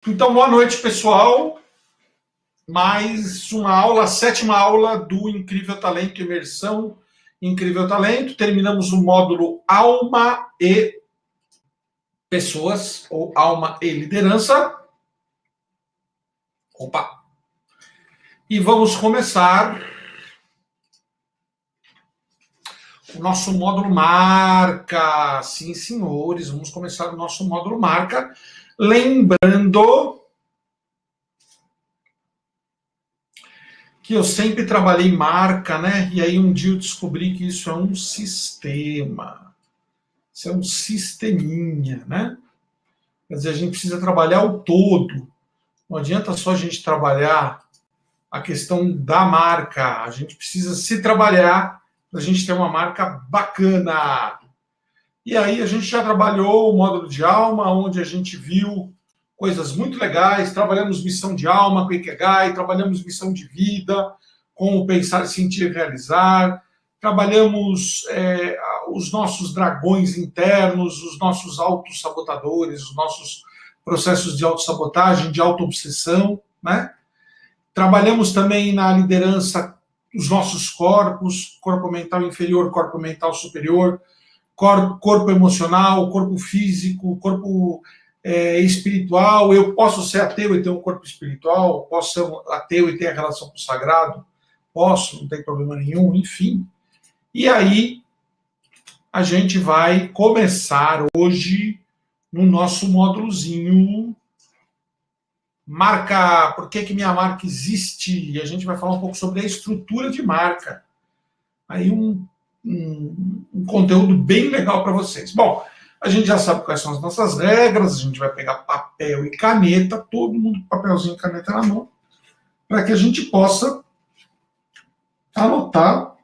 Então, boa noite, pessoal. Mais uma aula, a sétima aula do Incrível Talento Imersão Incrível Talento. Terminamos o módulo Alma e Pessoas, ou Alma e Liderança. Opa! E vamos começar o nosso módulo Marca. Sim, senhores, vamos começar o nosso módulo Marca. Lembrando que eu sempre trabalhei marca, né? E aí um dia eu descobri que isso é um sistema. Isso é um sisteminha, né? Quer dizer, a gente precisa trabalhar o todo. Não adianta só a gente trabalhar a questão da marca. A gente precisa se trabalhar para a gente ter uma marca bacana. E aí a gente já trabalhou o módulo de alma, onde a gente viu coisas muito legais. Trabalhamos missão de alma com o Ikigai, trabalhamos missão de vida com o pensar, sentir, realizar. Trabalhamos os nossos dragões internos, os nossos autossabotadores, os nossos processos de autossabotagem, de autoobsessão, né? Trabalhamos também na liderança os nossos corpos, corpo mental inferior, corpo mental superior, corpo emocional, corpo físico, corpo espiritual. Eu posso ser ateu e ter um corpo espiritual, posso ser ateu e ter a relação com o sagrado, posso, não tem problema nenhum, enfim. E aí, a gente vai começar hoje no nosso módulozinho Marca, por que minha marca existe? E a gente vai falar um pouco sobre a estrutura de marca. Aí um conteúdo bem legal para vocês. Bom, a gente já sabe quais são as nossas regras, a gente vai pegar papel e caneta, todo mundo com papelzinho e caneta na mão, para que a gente possa anotar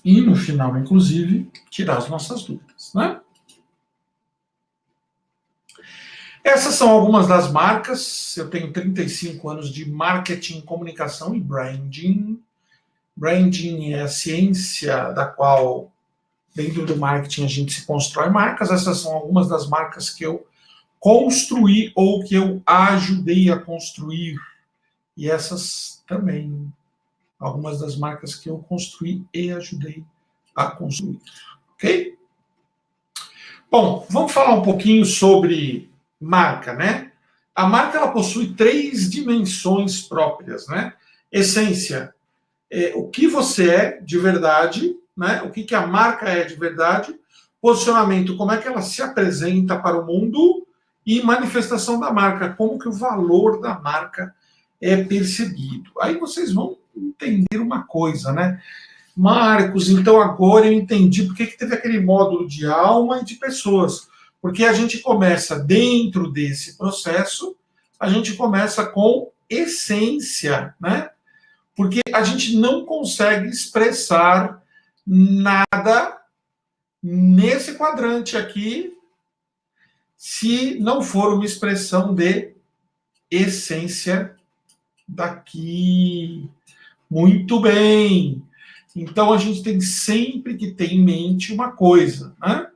e, no final, inclusive, tirar as nossas dúvidas, né? Essas são algumas das marcas. Eu tenho 35 anos de marketing, comunicação e branding. Branding é a ciência da qual, dentro do marketing, a gente se constrói marcas. Essas são algumas das marcas que eu construí ou que eu ajudei a construir. E essas também, algumas das marcas que eu construí e ajudei a construir. Ok? Bom, vamos falar um pouquinho sobre marca, né? A marca, ela possui 3 dimensões próprias, né? Essência, o que você é de verdade, né? O que a marca é de verdade. Posicionamento, como é que ela se apresenta para o mundo. E manifestação da marca, como que o valor da marca é percebido. Aí vocês vão entender uma coisa, né? Marcos, então agora eu entendi por que teve aquele módulo de alma e de pessoas. Porque a gente começa dentro desse processo, a gente começa com essência, né? Porque a gente não consegue expressar nada nesse quadrante aqui se não for uma expressão de essência daqui. Muito bem. Então a gente tem sempre que ter em mente uma coisa, né?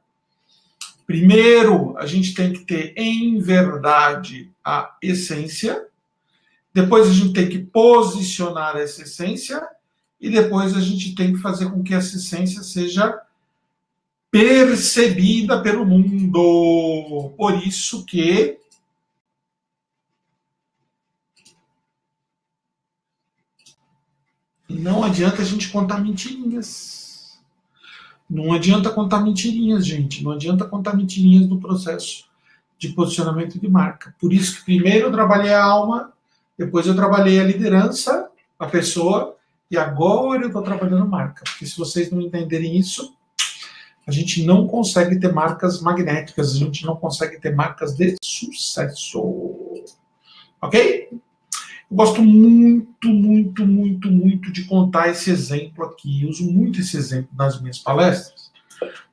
Primeiro, a gente tem que ter, em verdade, a essência. Depois, a gente tem que posicionar essa essência. E depois, a gente tem que fazer com que essa essência seja percebida pelo mundo. Por isso que não adianta a gente contar mentirinhas. Não adianta contar mentirinhas, gente. Não adianta contar mentirinhas no processo de posicionamento de marca. Por isso que primeiro eu trabalhei a alma, depois eu trabalhei a liderança, a pessoa, e agora eu estou trabalhando marca. Porque se vocês não entenderem isso, a gente não consegue ter marcas magnéticas, a gente não consegue ter marcas de sucesso. Ok? Eu gosto muito, muito, muito, muito de contar esse exemplo aqui. Eu uso muito esse exemplo nas minhas palestras,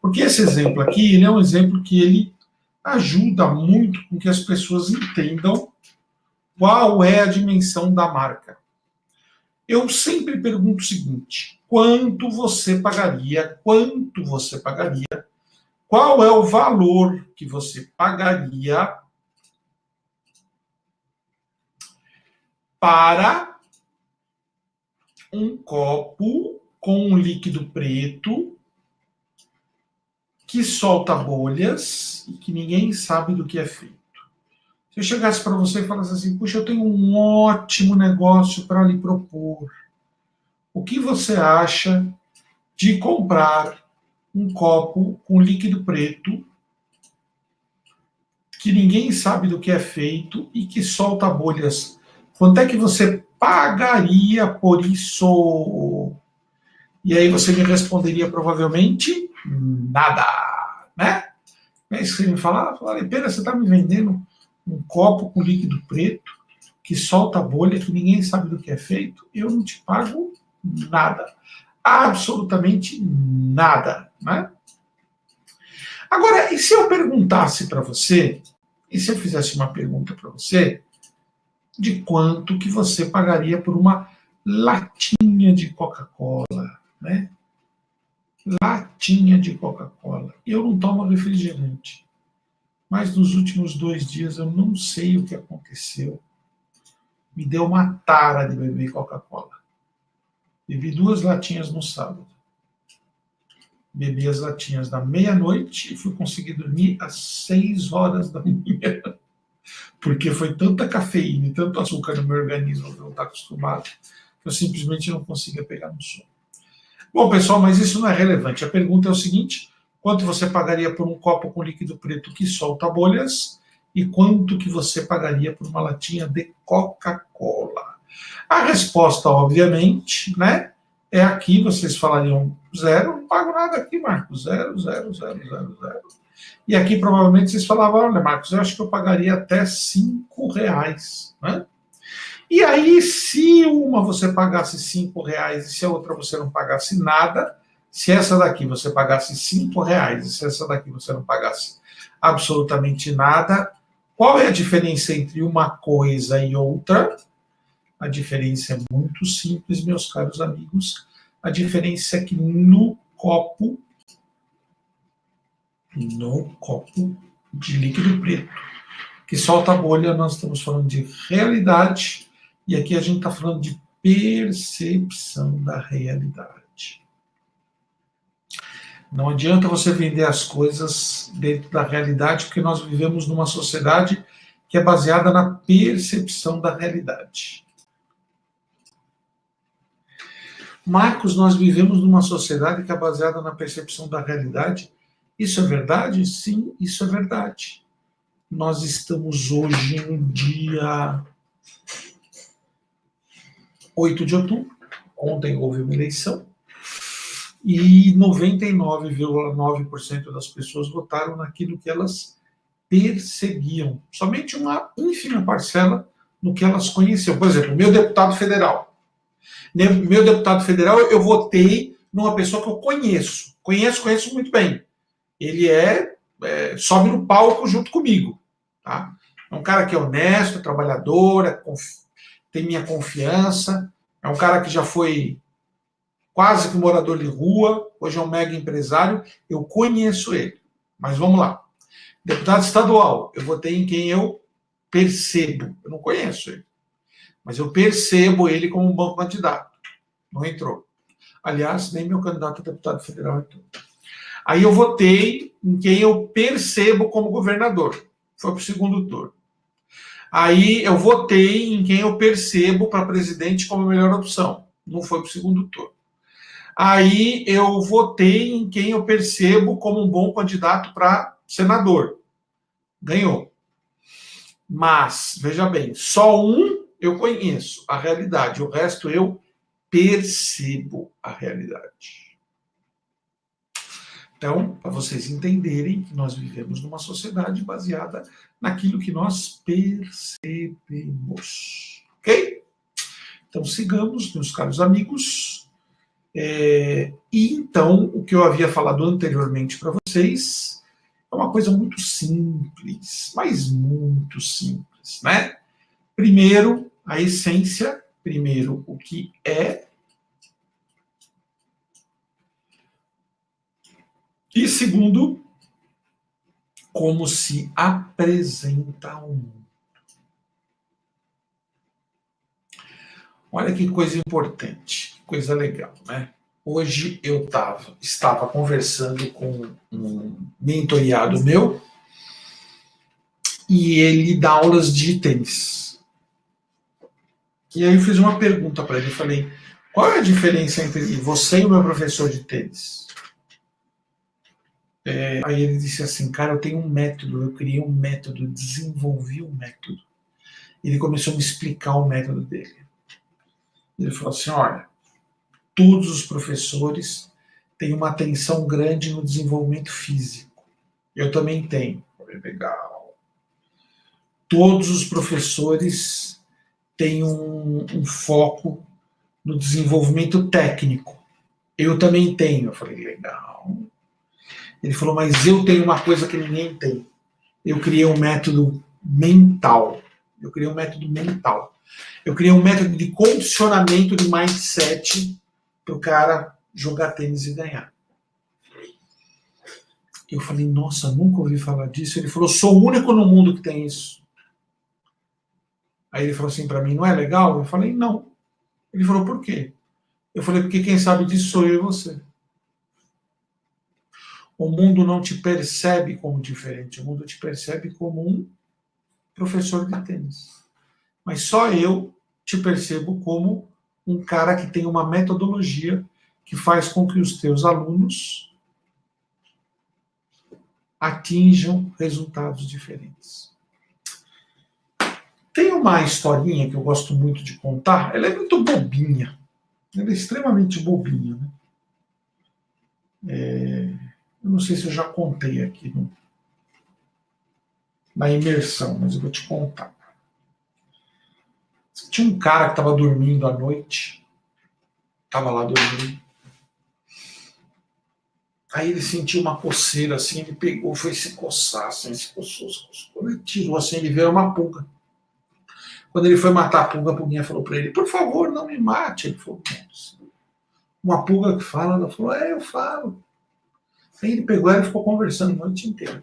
porque esse exemplo aqui, ele é um exemplo que ele ajuda muito com que as pessoas entendam qual é a dimensão da marca. Eu sempre pergunto o seguinte: quanto você pagaria? Quanto você pagaria? Qual é o valor que você pagaria para um copo com um líquido preto que solta bolhas e que ninguém sabe do que é feito. Se eu chegasse para você e falasse assim, puxa, eu tenho um ótimo negócio para lhe propor. O que você acha de comprar um copo com líquido preto que ninguém sabe do que é feito e que solta bolhas? Quanto é que você pagaria por isso? E aí você me responderia provavelmente nada, né? É isso que você me falar, Pena, você está me vendendo um copo com líquido preto que solta bolha, que ninguém sabe do que é feito, eu não te pago nada. Absolutamente nada, né? Agora, e se eu perguntasse para você, e se eu fizesse uma pergunta para você, de quanto que você pagaria por uma latinha de Coca-Cola, né? Latinha de Coca-Cola. Eu não tomo refrigerante, mas nos últimos 2 dias eu não sei o que aconteceu. Me deu uma tara de beber Coca-Cola. Bebi 2 latinhas no sábado. Bebi as latinhas da meia-noite e fui conseguir dormir às 6 horas da manhã. Porque foi tanta cafeína e tanto açúcar no meu organismo que eu não estou acostumado, que eu simplesmente não conseguia pegar no sono. Bom, pessoal, mas isso não é relevante. A pergunta é o seguinte: quanto você pagaria por um copo com líquido preto que solta bolhas? E quanto que você pagaria por uma latinha de Coca-Cola? A resposta, obviamente, né, é aqui, vocês falariam zero, não pago nada aqui, Marcos, zero, zero, zero, zero, zero. E aqui provavelmente vocês falavam, olha, Marcos, eu acho que eu pagaria até R$ 5, né? E aí, se uma você pagasse R$ 5 e se a outra você não pagasse nada, se essa daqui você pagasse R$ 5 e se essa daqui você não pagasse absolutamente nada, qual é a diferença entre uma coisa e outra? A diferença é muito simples, meus caros amigos. A diferença é que no copo de líquido preto, que solta a bolha, nós estamos falando de realidade, e aqui a gente está falando de percepção da realidade. Não adianta você vender as coisas dentro da realidade, porque nós vivemos numa sociedade que é baseada na percepção da realidade. Marcos, nós vivemos numa sociedade que é baseada na percepção da realidade. Isso é verdade? Sim, isso é verdade. Nós estamos hoje no dia 8 de outubro. Ontem houve uma eleição e 99,9% das pessoas votaram naquilo que elas percebiam. Somente uma ínfima parcela no que elas conheciam. Por exemplo, meu deputado federal. Meu deputado federal, eu votei numa pessoa que eu conheço. Conheço muito bem. Ele sobe no palco junto comigo. Tá? É um cara que é honesto, trabalhador, tem minha confiança. É um cara que já foi quase que morador de rua, hoje é um mega empresário. Eu conheço ele. Mas vamos lá. Deputado estadual, eu votei em quem eu percebo. Eu não conheço ele. Mas eu percebo ele como um bom candidato. Não entrou. Aliás, nem meu candidato a deputado federal entrou. Aí eu votei em quem eu percebo como governador. Foi para o segundo turno. Aí eu votei em quem eu percebo para presidente como a melhor opção. Não foi para o segundo turno. Aí eu votei em quem eu percebo como um bom candidato para senador. Ganhou. Mas, veja bem, só um eu conheço a realidade, o resto eu percebo a realidade. Então, para vocês entenderem que nós vivemos numa sociedade baseada naquilo que nós percebemos. Ok? Então, sigamos, meus caros amigos. E então, o que eu havia falado anteriormente para vocês é uma coisa muito simples, mas muito simples, né? Primeiro, a essência. Primeiro, o que é. E segundo, como se apresenta ao mundo. Olha que coisa importante, que coisa legal, né? Hoje eu estava conversando com um mentoriado meu e ele dá aulas de tênis. E aí eu fiz uma pergunta para ele, eu falei, qual é a diferença entre você e o meu professor de tênis? Aí ele disse assim, cara, eu tenho um método, eu criei um método, desenvolvi um método. Ele começou a me explicar o método dele. Ele falou assim, olha, todos os professores têm uma atenção grande no desenvolvimento físico. Eu também tenho. Legal. Todos os professores têm um foco no desenvolvimento técnico. Eu também tenho. Eu falei, legal. Ele falou, mas eu tenho uma coisa que ninguém tem. Eu criei um método mental. Eu criei um método mental. Eu criei um método de condicionamento de mindset para o cara jogar tênis e ganhar. Eu falei, nossa, nunca ouvi falar disso. Ele falou, sou o único no mundo que tem isso. Aí ele falou assim para mim, não é legal? Eu falei, não. Ele falou, por quê? Eu falei, porque quem sabe disso sou eu e você. O mundo não te percebe como diferente, o mundo te percebe como um professor de tênis. Mas só eu te percebo como um cara que tem uma metodologia que faz com que os teus alunos atinjam resultados diferentes. Tem uma historinha que eu gosto muito de contar, ela é muito bobinha, ela é extremamente bobinha. Né? Eu não sei se eu já contei aqui na imersão, mas eu vou te contar. Tinha um cara que estava dormindo à noite, estava lá dormindo. Aí ele sentiu uma coceira assim, ele pegou, foi se coçar, assim, se coçou. Quando ele tirou assim, ele viu uma pulga. Quando ele foi matar a pulguinha falou para ele, por favor, não me mate. Ele falou, uma pulga que fala, ela falou, eu falo. Aí ele pegou ela e ficou conversando a noite inteira.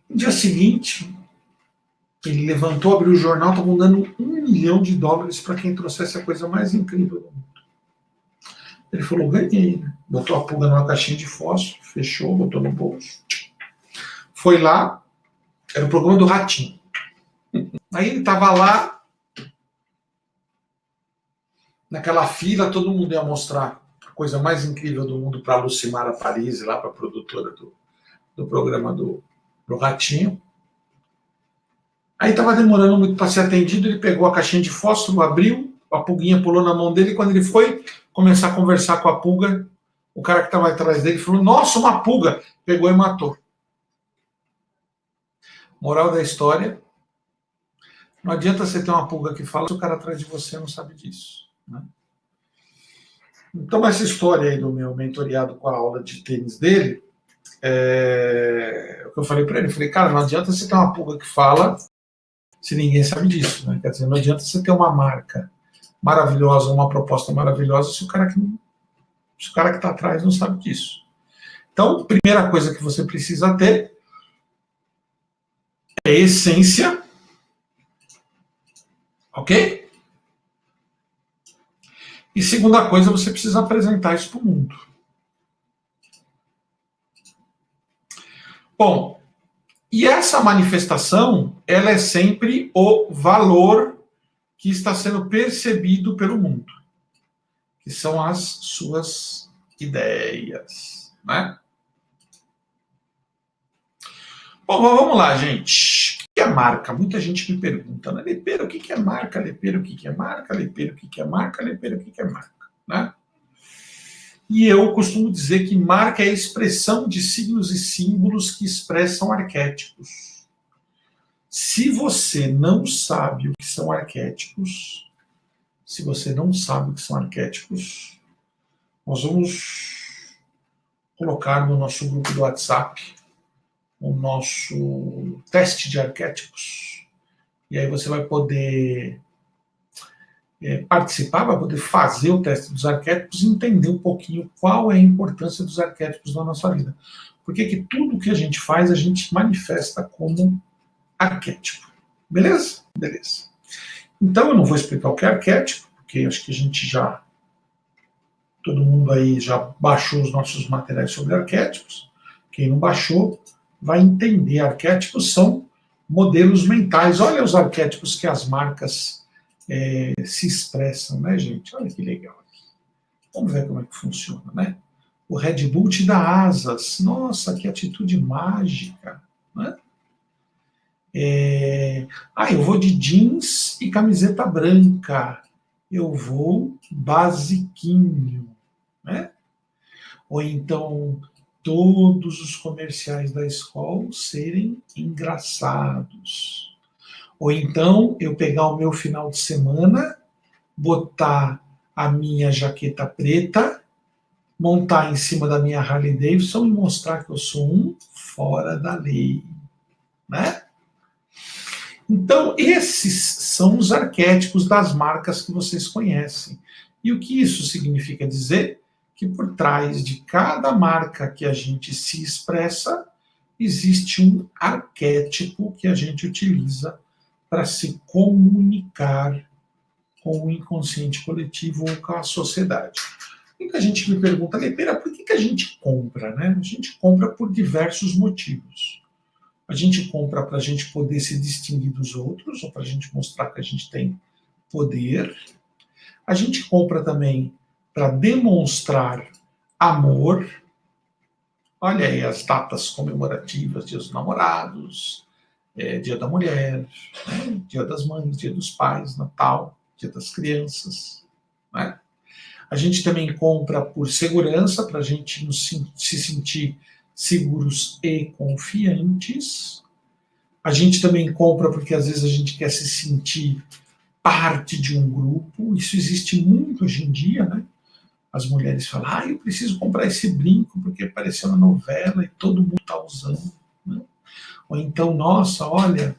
No dia seguinte, ele levantou, abriu o jornal, estavam dando $1 milhão para quem trouxesse a coisa mais incrível do mundo. Ele falou, ganhei, né? Botou a pulga numa caixinha de fósforo, fechou, botou no bolso. Foi lá, era o programa do Ratinho. Aí ele estava lá, naquela fila, todo mundo ia mostrar a coisa mais incrível do mundo para a Lucimara Paris, lá para a produtora do programa do Ratinho. Aí estava demorando muito para ser atendido, ele pegou a caixinha de fósforo, abriu, a pulguinha pulou na mão dele, e quando ele foi começar a conversar com a pulga, o cara que estava atrás dele falou, nossa, uma pulga! Pegou e matou. Moral da história, não adianta você ter uma pulga que fala se o cara atrás de você não sabe disso. Né? Então, essa história aí do meu mentoriado com a aula de tênis dele, o que eu falei para ele, eu falei, cara, não adianta você ter uma pulga que fala se ninguém sabe disso. Né? Quer dizer, não adianta você ter uma marca maravilhosa, uma proposta maravilhosa, se o cara que está atrás não sabe disso. Então, primeira coisa que você precisa ter é essência, ok? E segunda coisa, você precisa apresentar isso para o mundo. Bom, e essa manifestação, ela é sempre o valor que está sendo percebido pelo mundo, que são as suas ideias, né? Bom, vamos lá, gente. O que é marca? Muita gente me pergunta, né? Lepera, o que é marca? Lepera, o que é marca? Lepera, o que é marca? Lepera, o que é marca? Né? E eu costumo dizer que marca é a expressão de signos e símbolos que expressam arquétipos. Se você não sabe o que são arquétipos, nós vamos colocar no nosso grupo do WhatsApp o nosso teste de arquétipos. E aí você vai poder participar, para poder fazer o teste dos arquétipos e entender um pouquinho qual é a importância dos arquétipos na nossa vida. Porque que tudo que a gente faz, a gente manifesta como arquétipo. Beleza? Beleza. Então, eu não vou explicar o que é arquétipo, porque acho que a gente já... Todo mundo aí já baixou os nossos materiais sobre arquétipos. Quem não baixou vai entender. Arquétipos são modelos mentais. Olha os arquétipos que as marcas se expressam, né, gente? Olha que legal. Vamos ver como é que funciona, né? O Red Bull te dá asas. Nossa, que atitude mágica, né? Eu vou de jeans e camiseta branca. Eu vou basiquinho, né? Ou então, todos os comerciais da escola serem engraçados. Ou então, eu pegar o meu final de semana, botar a minha jaqueta preta, montar em cima da minha Harley Davidson e mostrar que eu sou um fora da lei, né? Então, esses são os arquétipos das marcas que vocês conhecem. E o que isso significa dizer? Que por trás de cada marca que a gente se expressa, existe um arquétipo que a gente utiliza para se comunicar com o inconsciente coletivo ou com a sociedade. Muita gente me pergunta, Lepeira, por que a gente compra, né? A gente compra por diversos motivos. A gente compra para a gente poder se distinguir dos outros, ou para a gente mostrar que a gente tem poder. A gente compra também para demonstrar amor. Olha aí as datas comemorativas, Dia dos Namorados, Dia da Mulher, né? Dia das Mães, Dia dos Pais, Natal, Dia das Crianças, né? A gente também compra por segurança, para a gente se sentir seguros e confiantes. A gente também compra porque às vezes a gente quer se sentir parte de um grupo. Isso existe muito hoje em dia, né? As mulheres falam, eu preciso comprar esse brinco porque apareceu na novela e todo mundo está usando, né? Ou então, nossa, olha,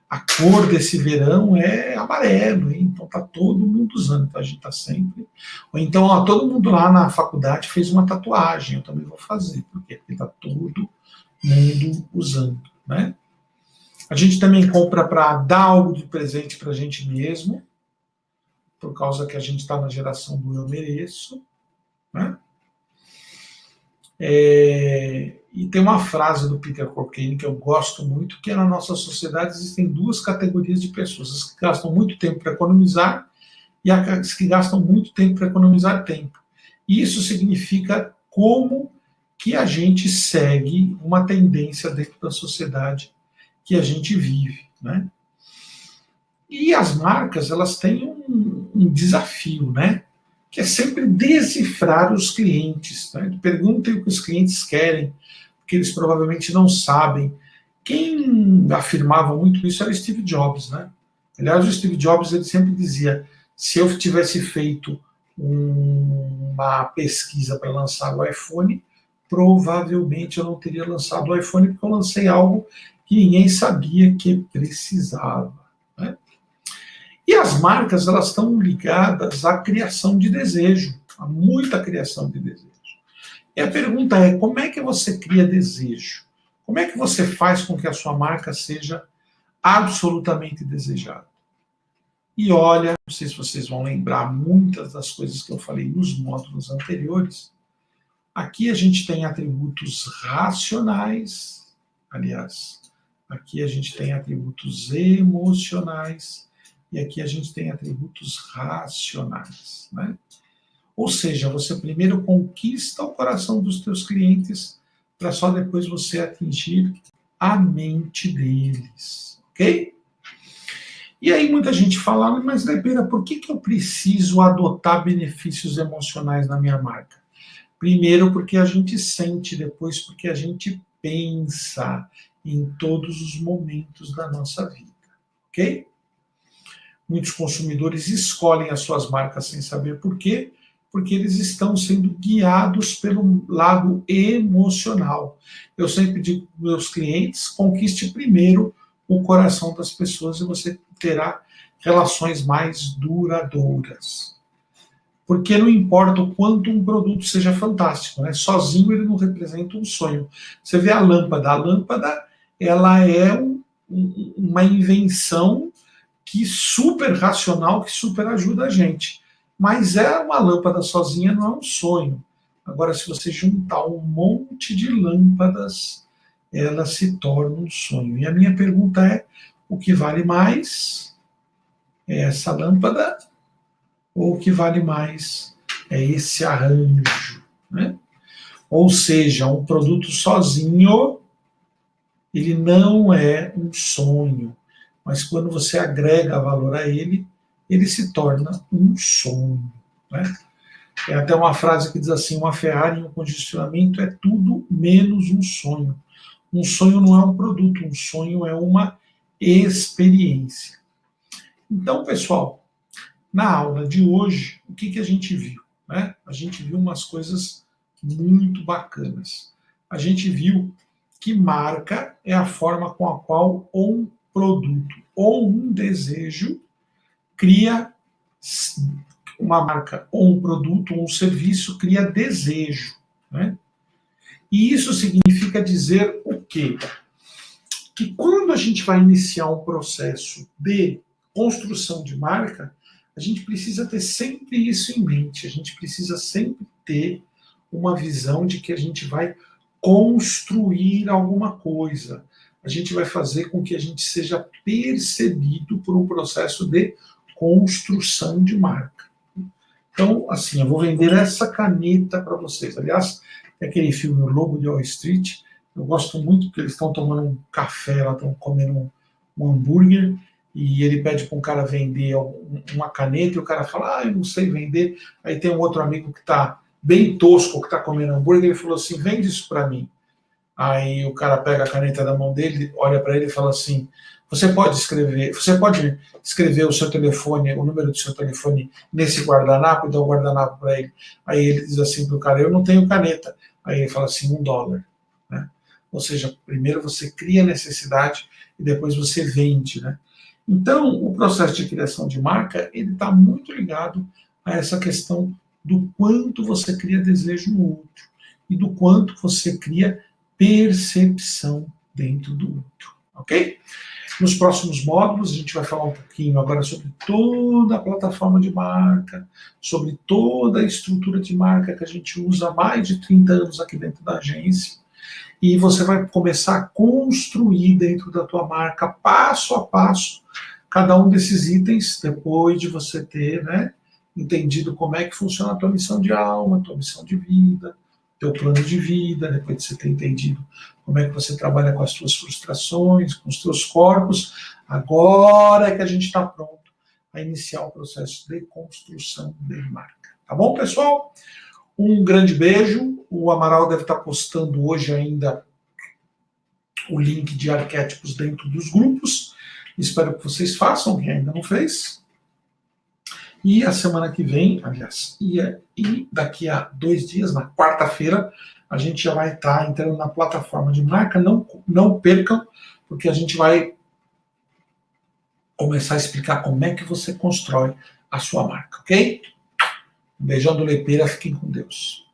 a cor desse verão é amarelo, hein? Então está todo mundo usando, então a gente está sempre... Ou então, todo mundo lá na faculdade fez uma tatuagem, eu também vou fazer. Por quê? Porque está todo mundo usando, né? A gente também compra para dar algo de presente para a gente mesmo, por causa que a gente está na geração do eu mereço, né? E tem uma frase do Peter Corkane que eu gosto muito, que na nossa sociedade existem duas categorias de pessoas: as que gastam muito tempo para economizar e as que gastam muito tempo para economizar tempo. E isso significa como que a gente segue uma tendência dentro da sociedade que a gente vive, né? E as marcas, elas têm um desafio, né? Que é sempre decifrar os clientes, né? Perguntem o que os clientes querem, porque eles provavelmente não sabem. Quem afirmava muito isso era Steve Jobs, né? Aliás, o Steve Jobs ele sempre dizia: se eu tivesse feito uma pesquisa para lançar o iPhone, provavelmente eu não teria lançado o iPhone, porque eu lancei algo que ninguém sabia que precisava, né? E as marcas, elas estão ligadas à criação de desejo, a muita criação de desejo. E a pergunta é, como é que você cria desejo? Como é que você faz com que a sua marca seja absolutamente desejada? E olha, não sei se vocês vão lembrar muitas das coisas que eu falei nos módulos anteriores. Aqui a gente tem atributos racionais, aliás, aqui a gente tem atributos emocionais e aqui a gente tem atributos racionais, né? Ou seja, você primeiro conquista o coração dos teus clientes para só depois você atingir a mente deles, ok? E aí muita gente fala, mas Lepeira, por que eu preciso adotar benefícios emocionais na minha marca? Primeiro porque a gente sente, depois porque a gente pensa em todos os momentos da nossa vida, ok? Muitos consumidores escolhem as suas marcas sem saber por quê, porque eles estão sendo guiados pelo lado emocional. Eu sempre digo para os meus clientes, conquiste primeiro o coração das pessoas e você terá relações mais duradouras. Porque não importa o quanto um produto seja fantástico, né? Sozinho ele não representa um sonho. Você vê a lâmpada ela é uma invenção que super racional, que super ajuda a gente. Mas uma lâmpada sozinha não é um sonho. Agora, se você juntar um monte de lâmpadas, ela se torna um sonho. E a minha pergunta é, o que vale mais é essa lâmpada ou o que vale mais é esse arranjo, né? Ou seja, um produto sozinho, ele não é um sonho, mas quando você agrega valor a ele, ele se torna um sonho, né? Tem até uma frase que diz assim, uma Ferrari em um congestionamento é tudo menos um sonho. Um sonho não é um produto, um sonho é uma experiência. Então, pessoal, na aula de hoje, o que a gente viu, né? A gente viu umas coisas muito bacanas. A gente viu que marca é a forma com a qual um produto ou um desejo cria uma marca ou um produto ou um serviço cria desejo, né? E isso significa dizer o quê? Que quando a gente vai iniciar um processo de construção de marca, a gente precisa ter sempre isso em mente, a gente precisa sempre ter uma visão de que a gente vai construir alguma coisa, a gente vai fazer com que a gente seja percebido por um processo de construção de marca. Então, assim, eu vou vender essa caneta para vocês. Aliás, é aquele filme O Lobo de Wall Street, eu gosto muito porque eles estão tomando um café, lá estão comendo um hambúrguer, e ele pede para um cara vender uma caneta, e o cara fala, eu não sei vender. Aí tem um outro amigo que está bem tosco, que está comendo hambúrguer, ele falou assim, vende isso para mim. Aí o cara pega a caneta da mão dele, olha para ele e fala assim, você pode escrever o seu telefone, o número do seu telefone nesse guardanapo e dar o guardanapo para ele. Aí ele diz assim para o cara, eu não tenho caneta. Aí ele fala assim, $1. Né? Ou seja, primeiro você cria necessidade e depois você vende. Né? Então, o processo de criação de marca, ele está muito ligado a essa questão do quanto você cria desejo no outro e do quanto você cria percepção dentro do outro, ok? Nos próximos módulos, a gente vai falar um pouquinho agora sobre toda a plataforma de marca, sobre toda a estrutura de marca que a gente usa há mais de 30 anos aqui dentro da agência, e você vai começar a construir dentro da tua marca, passo a passo, cada um desses itens, depois de você ter, né, entendido como é que funciona a tua missão de alma, a tua missão de vida, teu plano de vida, depois de você ter entendido como é que você trabalha com as suas frustrações, com os teus corpos, agora é que a gente está pronto a iniciar o processo de construção de marca. Tá bom, pessoal? Um grande beijo. O Amaral deve estar postando hoje ainda o link de arquétipos dentro dos grupos. Espero que vocês façam, quem ainda não fez. E a semana que vem, aliás, e daqui a 2 dias, na quarta-feira, a gente já vai estar entrando na plataforma de marca. Não percam, porque a gente vai começar a explicar como é que você constrói a sua marca, ok? Um beijão do Lepeira, fiquem com Deus.